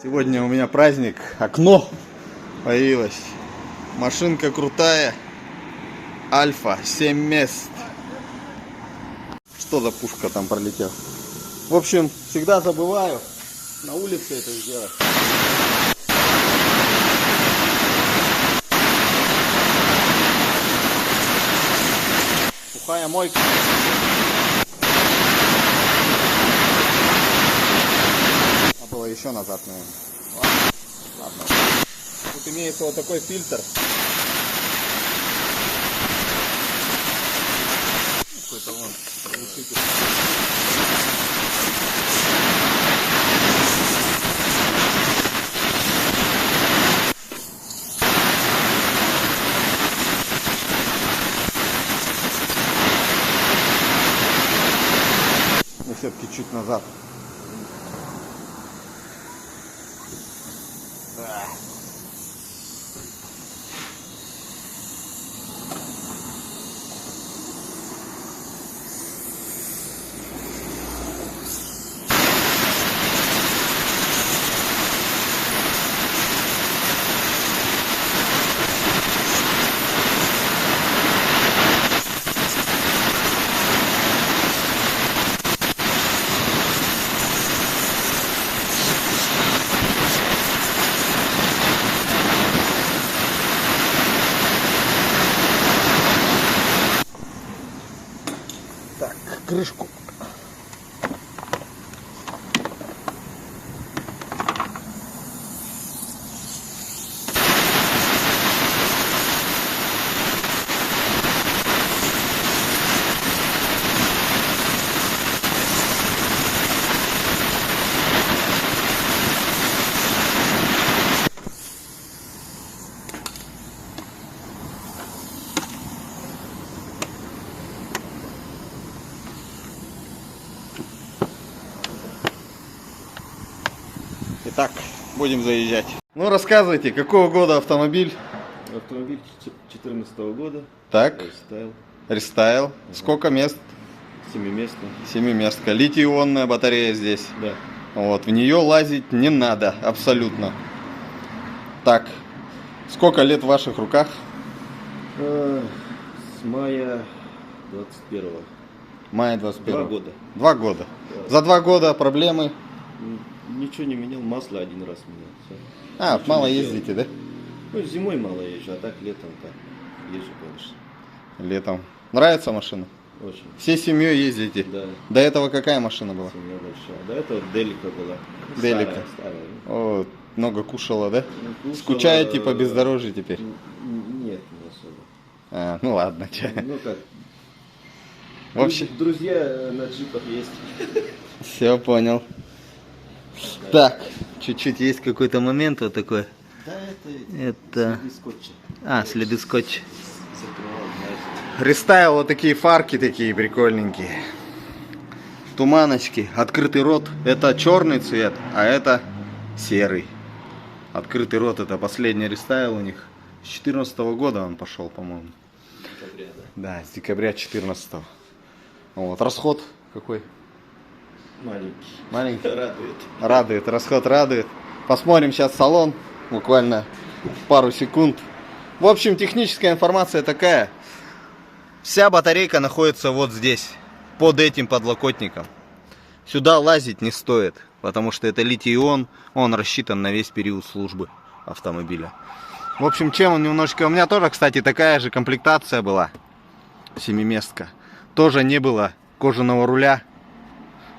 Сегодня у меня праздник, окно появилось. Машинка крутая, Альфа, 7 мест. Что за пушка там пролетела? В общем, всегда забываю на улице это сделать. Сухая мойка. А было еще назад, наверное. Ладно. Тут имеется вот такой фильтр. Какой-то вон глушитель. И все-таки чуть назад. Так, крышку. Итак, будем заезжать. Ну, рассказывайте, какого года автомобиль? Автомобиль 2014 года. Так, Рестайл. рестайл. Сколько мест? 7-местный. 7-местка. Литий-ионная батарея здесь. Да. Вот, в нее лазить не надо, абсолютно. Так, сколько лет в ваших руках? С мая 21-го. Мая 21. 2 года. 2 года. Да. За 2 года проблемы? Ничего не менял, масло один раз менял. Всё. А, Ничего мало не ездите, да? делал. Ну, зимой мало езжу, а так летом так езжу, конечно. Летом. Нравится машина? Очень. Всей семьей ездите? Да. До этого какая машина была? Семья большая. До этого Делика была. Делика. Старая. О, много кушала, да? Ну, кушала, Скучаете по бездорожью теперь? Нет, не особо. А, ну ладно, чё. Ну как, В общем, друзья на джипах есть. все понял. Так, чуть-чуть есть какой-то момент вот такой. Да, Это... следы скотча. А, следы скотча. Закрывал, знаешь. Рестайл, вот такие фарки такие прикольненькие. Туманочки. Открытый рот. Это черный цвет, а это серый. Открытый рот, это последний рестайл у них. С 2014 года он пошел, по-моему. Декабря, да. Да, с декабря 2014. Вот, расход какой? Маленький. Маленький. Радует. Радует, расход радует. Посмотрим сейчас салон, буквально пару секунд. В общем, техническая информация такая. Вся батарейка находится вот здесь, под этим подлокотником. Сюда лазить не стоит, потому что это литий-ион, он рассчитан на весь период службы автомобиля. В общем, чем он немножко... У меня тоже, кстати, такая же комплектация была, 7-местка. Тоже не было кожаного руля.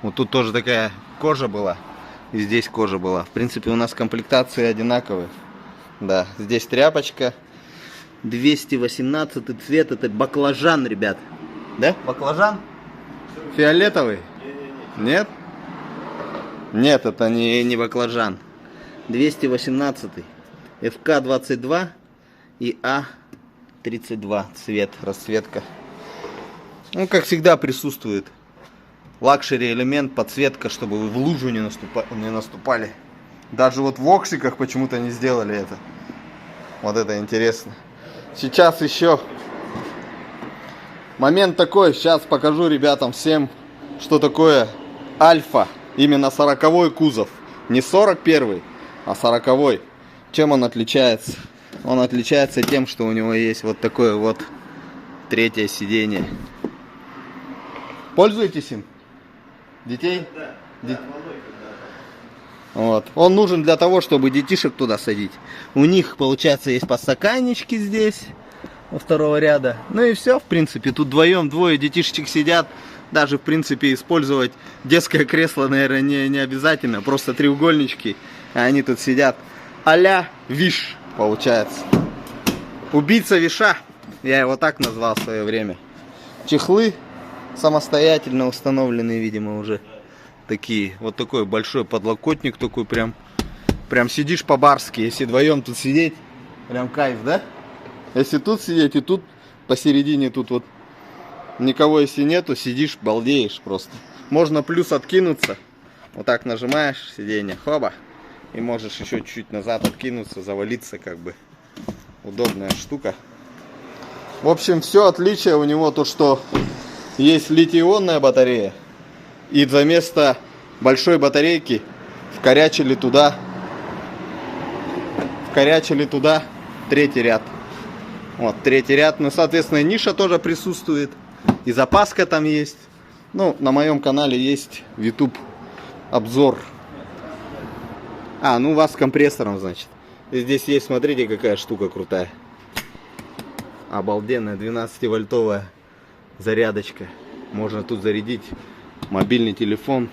Вот тут тоже такая кожа была. И здесь кожа была. В принципе, у нас комплектации одинаковые. Да, здесь тряпочка. 218 цвет. Это баклажан, ребят. Да? Баклажан? Фиолетовый? Нет? Нет, это не баклажан. 218. ФК-22 и А-32 цвет, расцветка. Ну, как всегда, присутствует лакшери элемент, подсветка, чтобы вы в лужу не наступали. Даже вот в окшиках почему-то не сделали это. Вот это интересно. Сейчас еще момент такой. Сейчас покажу ребятам всем, что такое Альфа. Именно 40-й кузов. Не 41-й, А 40-й, чем он отличается? Он отличается тем, что у него есть вот такое вот третье сиденье. Пользуетесь им? Детей? Да. Вот. Он нужен для того, чтобы детишек туда садить. У них, получается, есть подстаканнички здесь, у второго ряда. Ну и все, в принципе. Тут вдвоем, двое детишечек сидят. Даже, в принципе, использовать детское кресло, наверное, не обязательно. Просто треугольнички, а они тут сидят. А-ля Виш, получается. Убийца Виша. Я его так назвал в свое время. Чехлы самостоятельно установленные, видимо, уже. Такие, вот такой большой подлокотник, такой прям сидишь по-барски. Если вдвоем тут сидеть, прям кайф, да? Если тут сидеть и тут посередине, тут вот никого если нету, сидишь, балдеешь просто. Можно плюс откинуться, вот так нажимаешь сиденье, хоба, и можешь еще чуть-чуть назад откинуться, завалиться, как бы. Удобная штука. В общем, все отличие у него то, что есть литий-ионная батарея. И вместо большой батарейки вкорячили туда третий ряд. Вот, третий ряд. Ну, соответственно, ниша тоже присутствует. И запаска там есть. Ну, на моем канале есть YouTube обзор. А, ну у вас с компрессором, значит. И здесь есть, смотрите, какая штука крутая. Обалденная 12-вольтовая зарядочка. Можно тут зарядить мобильный телефон,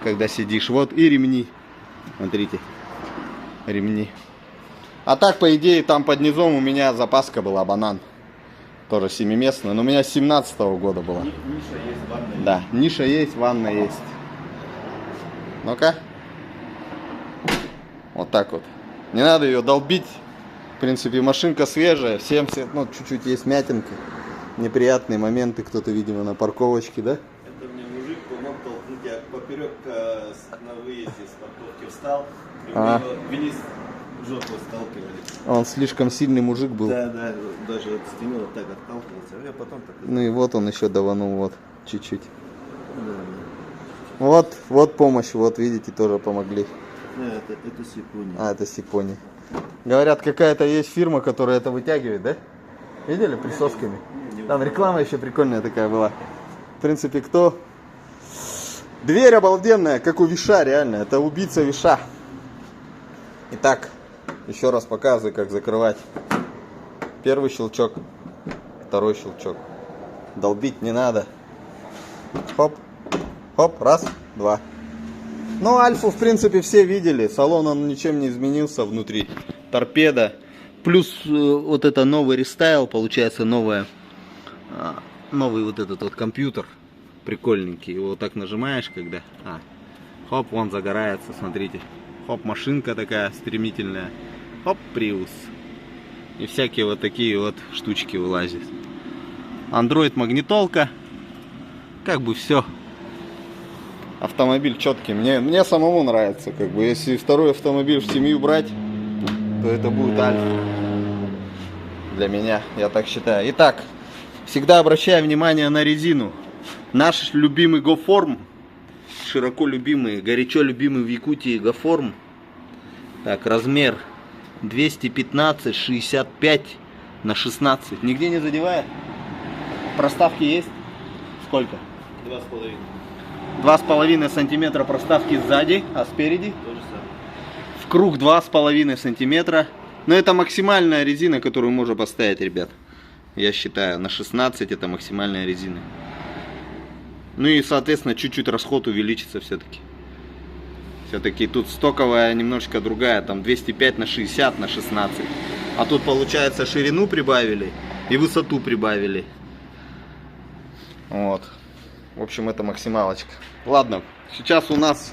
когда сидишь. Вот и ремни. Смотрите. Ремни. А так, по идее, там под низом у меня запаска была, банан. Тоже 7-местная. Но у меня с 17-го года была. Ниша есть, ванна. Да, ниша есть, ванна есть. Ну-ка. Вот так вот. Не надо ее долбить. В принципе, машинка свежая. Всем, ну, чуть-чуть есть мятинка. Неприятные моменты. Кто-то, видимо, на парковочке, да? Это мне мужик помог толкнуть, я поперек на выезде с парковки встал, и мы его вниз жопу сталкивали. Он слишком сильный мужик был. Да, даже от стены вот так отталкивался, а я потом так... Ну и вот он еще даванул, вот, чуть-чуть. Вот помощь, вот видите, тоже помогли. Это Сипони. А, это Сипони. Говорят, какая-то есть фирма, которая это вытягивает, да? Видели, присосками? Там реклама еще прикольная такая была. В принципе, кто? Дверь обалденная, как у Виша, реально. Это убийца Виша. Итак, еще раз показываю, как закрывать. Первый щелчок, второй щелчок. Долбить не надо. Хоп, хоп, раз, два. Ну, Альфу, в принципе, все видели. Салон, он ничем не изменился внутри. Торпеда. Плюс вот это новый рестайл, получается, новый вот этот вот компьютер. Прикольненький. Его вот так нажимаешь, когда... хоп, он загорается, смотрите. Хоп, машинка такая стремительная. Хоп, Prius. И всякие вот такие вот штучки вылазят. Android магнитолка. Как бы все. Автомобиль четкий. Мне самому нравится. Как бы, если второй автомобиль в семью брать, то это будет Альфа. Для меня, я так считаю. Итак, всегда обращаю внимание на резину. Наш любимый Гоформ, широко любимый, горячо любимый в Якутии Гоформ. Так, размер 215/65 на 16. Нигде не задевает? Проставки есть? Сколько? 2,5. 2,5 сантиметра проставки сзади, а спереди? То же самое. В круг 2,5 сантиметра. Но это максимальная резина, которую можно поставить, ребят. Я считаю, на 16 это максимальная резина. Ну и, соответственно, чуть-чуть расход увеличится все-таки. Все-таки тут стоковая немножечко другая. Там 205/60 на 16. А тут, получается, ширину прибавили и высоту прибавили. Вот. В общем, это максималочка. Ладно, сейчас у нас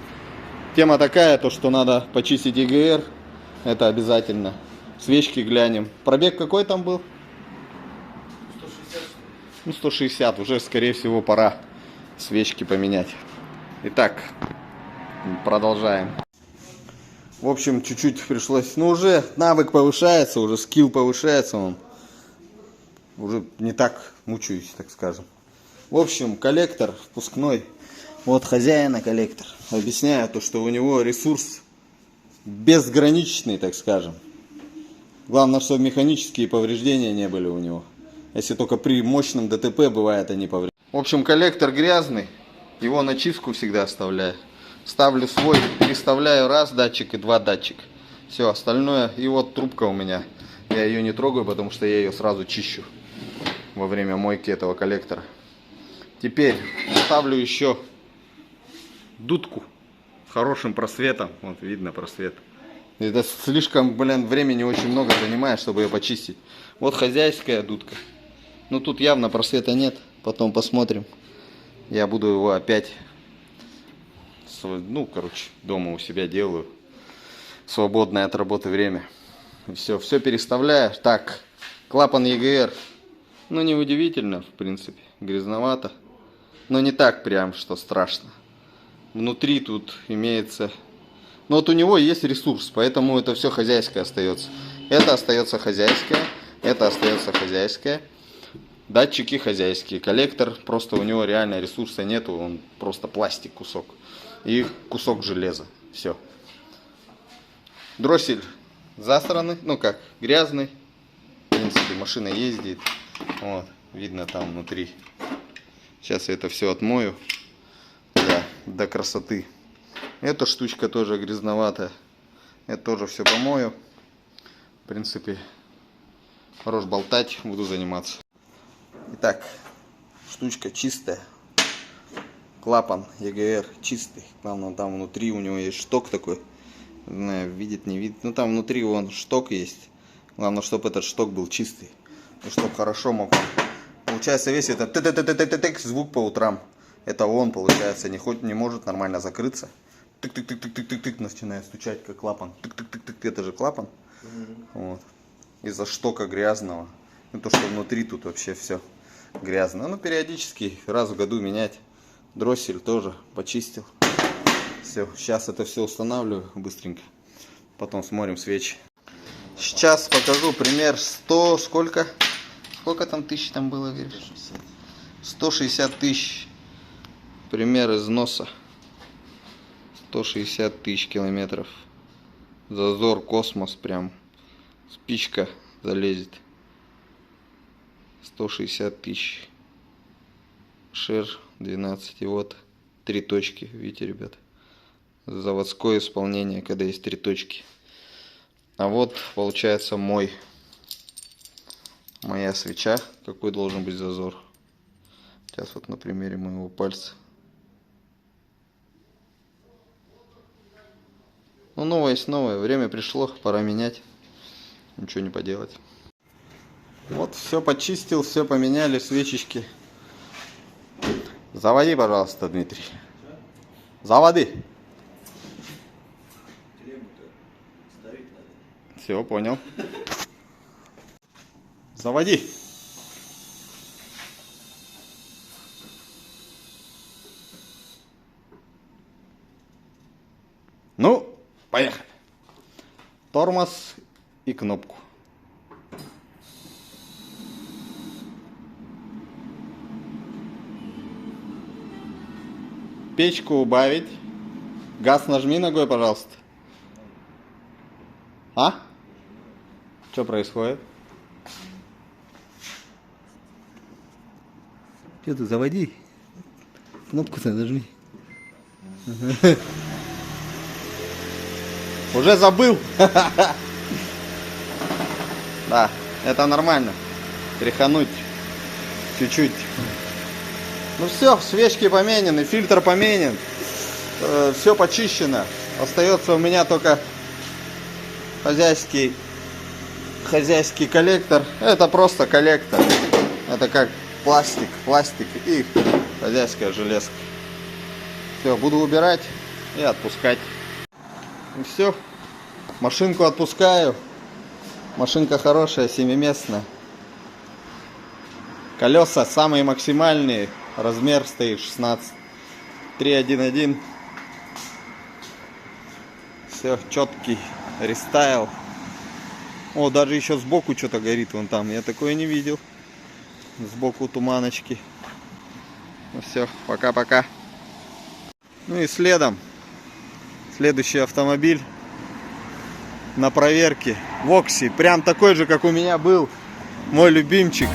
тема такая, то что надо почистить ЕГР. Это обязательно. Свечки глянем. Пробег какой там был? 160. Ну, 160. Уже, скорее всего, пора свечки поменять. Итак, продолжаем. В общем, чуть-чуть пришлось. Ну, уже навык повышается, уже скилл повышается. Он уже не так мучаюсь, так скажем. В общем, коллектор впускной. Вот хозяина коллектор. Объясняю то, что у него ресурс безграничный, так скажем. Главное, чтобы механические повреждения не были у него. Если только при мощном ДТП бывает они повреждения. В общем, коллектор грязный. Его на чистку всегда оставляю. Ставлю свой, переставляю раз датчик и два датчика. Все, остальное. И вот трубка у меня. Я ее не трогаю, потому что я ее сразу чищу во время мойки этого коллектора. Теперь ставлю еще дудку с хорошим просветом. Вот видно просвет. Это слишком, времени очень много занимает, чтобы ее почистить. Вот хозяйская дудка. Ну тут явно просвета нет. Потом посмотрим. Я буду его опять, дома у себя делаю. Свободное от работы время. Все переставляю. Так, клапан EGR. Ну, неудивительно, в принципе. Грязновато. Но не так прям, что страшно. Внутри тут имеется... Но вот у него есть ресурс, поэтому это все хозяйское остается. Это остается хозяйское. Это остается хозяйское. Датчики хозяйские. Коллектор, просто у него реально ресурса нету. Он просто пластик кусок. И кусок железа. Все. Дроссель засранный, грязный. В принципе, машина ездит. Вот, видно там внутри. Сейчас я это все отмою. Да, до красоты. Эта штучка тоже грязноватая. Это тоже все помою. В принципе, хорош болтать, буду заниматься. Итак, штучка чистая. Клапан EGR чистый. Главное, там внутри у него есть шток такой. Не знаю, видит, не видит. Ну там внутри вон шток есть. Главное, чтобы этот шток был чистый. И чтобы хорошо мог. Получается, весь этот звук по утрам. Это он, получается, не может нормально закрыться. Тык-тык-тык-тык-тык-тык начинает стучать, как клапан. Тык-тык-тык-тык, это же клапан. Вот. Из-за штока грязного. Ну то, что внутри тут вообще все грязно. Ну периодически, раз в году менять. Дроссель тоже почистил. Все, сейчас это все устанавливаю быстренько. Потом смотрим свечи. Сейчас покажу пример 100, сколько там тысяч там было, говоришь? 160 тысяч. Пример износа. 160 тысяч километров. Зазор, космос прям. Спичка залезет. 160 тысяч. Шер 12. И вот 3 точки. Видите, ребят? Заводское исполнение, когда есть 3 точки. А вот получается моя свеча. Какой должен быть зазор. Сейчас вот на примере моего пальца. Ну, новое есть новое. Время пришло, пора менять. Ничего не поделать. Вот все почистил, все поменяли, свечечки. Заводи, пожалуйста, Дмитрий. Заводи. Все, понял. Заводи. Ну, поехали. Тормоз и кнопку. Печку убавить. Газ нажми ногой, пожалуйста. А? Что происходит? Что ты, заводи. Кнопку-то нажми. Уже забыл. Да, это нормально. Тряхануть чуть-чуть. Ну все, свечки поменены, фильтр поменен. Все почищено. Остается у меня только хозяйский коллектор. Это просто коллектор. Это как пластик и хозяйская железка. Все, буду убирать и отпускать. И все. Машинку отпускаю. Машинка хорошая, 7-местная. Колеса самые максимальные. Размер стоит 16. 3.1.1. Все, четкий рестайл. О, даже еще сбоку что-то горит вон там. Я такое не видел. Сбоку туманочки. Ну все, пока-пока. Ну и следом. Следующий автомобиль. на проверке. Вокси, прям такой же, как у меня был. Мой любимчик.